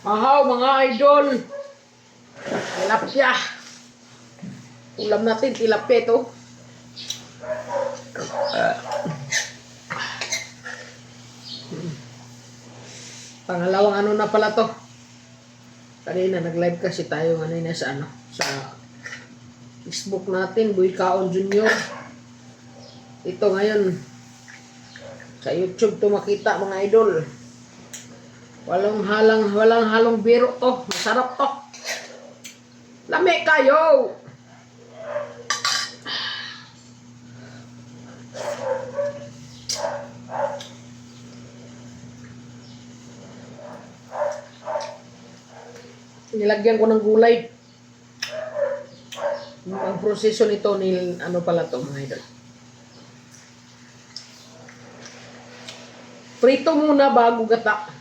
Ahaw mga idol. Tilapia. Ulam natin tilapia ito. Pangalawang ano na pala to. Kanina nag-live kasi tayo kanina sa sa Facebook natin, Boy Kaon Junior. Ito ngayon sa YouTube to makita mga idol. Walang halong biro to. Masarap to. Lami kayo. Nilagyan ko ng gulay. Ang proseso nito ni ano pala to mga idol. Prito muna bago gata.